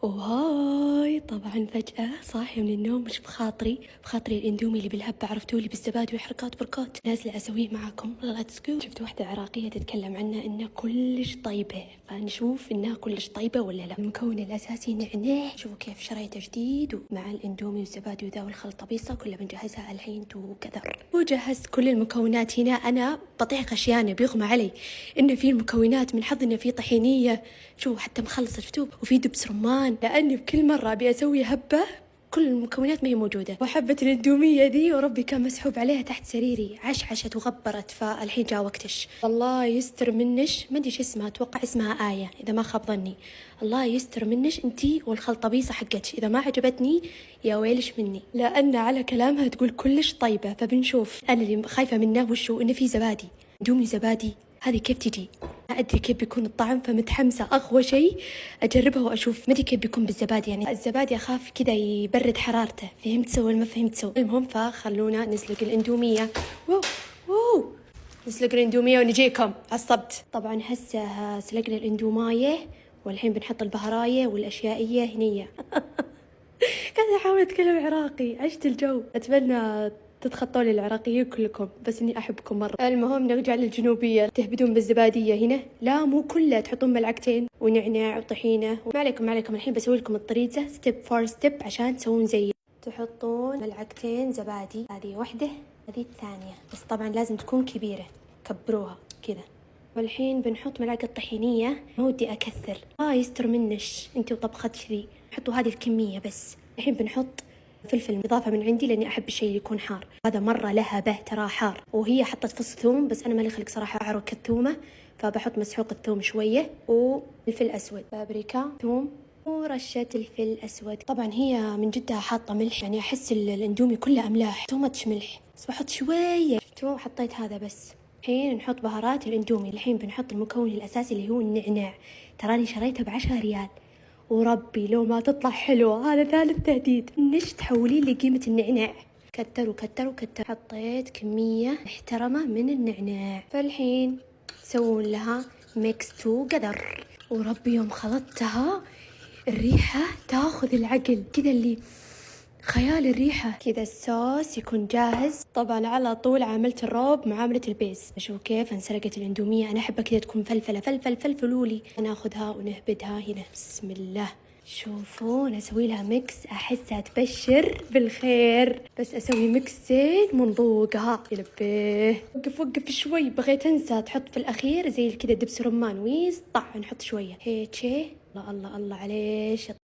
وهاي طبعا فجأة صاحي من النوم مش بخاطري الاندومي اللي بالهبة، عرفتوا اللي بالزبادي وحركات بركات، نازلة اسويه معاكم. ليتس جو. شفت واحدة عراقية تتكلم عنها انها كلش طيبة، فنشوف انها كلش طيبة ولا لا. المكون الاساسي نعناع، شوفوا كيف شريته جديد ومع الاندومي والزبادي وذا والخلطة بيصة كلها بنجهزها الحين وكذا. وجهزت كل المكونات هنا. انا بطيح غشيانة بيغمى علي انه في المكونات، من حظ انه في طحينية، شو حتى مخلصة شفتوه، وفي دبس رمان، لاني بكل مرة ابي اسوي هبة كل المكونات ما هي موجودة. وحبة الاندومية ذي وربي كان مسحوب عليها تحت سريري، عشعشت وغبرت، فالحين جاء وقتش. الله يستر منش، ما ادري شو اسمها، اتوقع اسمها آية اذا ما خاب ظني. الله يستر منش انتي والخلطة بيصة حقتش، اذا ما عجبتني يا ويلش مني، لان على كلامها تقول كلش طيبة. فبنشوف. انا اللي خايفة منه وشو انه في زبادي، اندومي زبادي، هذه كيف تجي؟ ما ادري كيف بيكون الطعم، فمتحمسه اغوى شيء اجربها واشوف. ما ادري كيف بيكون بالزبادي، يعني الزبادي اخاف كذا يبرد حرارته، فهمت سوى ما فهمت سوى. المهم فخلونا نسلق الاندوميه. واو واو، نسلق الاندوميه ونجيكم. عصبت. طبعا هسه سلقنا الاندومايه والحين بنحط البهرايه والاشيائيه هنيه. قاعدة أحاول أتكلم عراقي، عشت الجو. أتمنى تتخطوا لي العراقيين كلكم، بس إني أحبكم مرة. المهم نرجع للجنوبية. تهبدون بالزبادية هنا؟ لا مو كلها، تحطون ملعقتين ونعناع وطحينة. ما عليكم الحين بسوي لكم الطريقة ستيب فور ستيب عشان تسوون زيي. تحطون ملعقتين زبادي، هذه واحدة هذه الثانية، بس طبعا لازم تكون كبيرة، كبروها كذا. والحين بنحط ملعقة طحينية، ما ودي أكثر، يستر منش انتي وطبختك ذي. حطوا هذه الكمية بس. الحين بنحط فلفل إضافة من عندي لأني أحب الشيء اللي يكون حار، هذا مرة لهبة ترى حار. وهي حطت فص ثوم بس أنا مالي خلق صراحة أعرق الثومة، فبحط مسحوق الثوم شوية وفلفل أسود، بابريكا، ثوم ورشة الفلفل أسود. طبعا هي من جدها حاطة ملح، يعني أحس الاندومي كله أملاح، تومتش ملح، بس بحط شوية. شفتوا حطيت هذا بس. الحين نحط بهارات الاندومي. الحين بنحط المكون الأساسي اللي هو النعناع، تراني شريته ب10 ريال، وربي لو ما تطلع حلوة هذا ثالث تهديد. ليش تحولين لي قيمة النعناع؟ كتر وكتر وكتر. حطيت كمية محترمة من النعناع، فالحين تسوون لها ميكس تو قدر. وربي يوم خلطتها الريحة تاخذ العقل كذا، اللي خيال الريحة كذا. الصوص يكون جاهز. طبعا على طول عاملت الروب معاملة البيز. شوفوا كيف انسلقت الاندومية، انا احبها كذا تكون فلفلة، فلفلولي. ناخذها ونهبدها هنا، بسم الله. شوفوا انا اسوي لها ميكس احسها تبشر بالخير، بس اسوي ميكسين منضوقها. يلبيه. وقف شوي، بغيت انسى تحط في الاخير زي كذا دبس رمان ويز طع، نحط شوية هيك. الله الله الله عليش.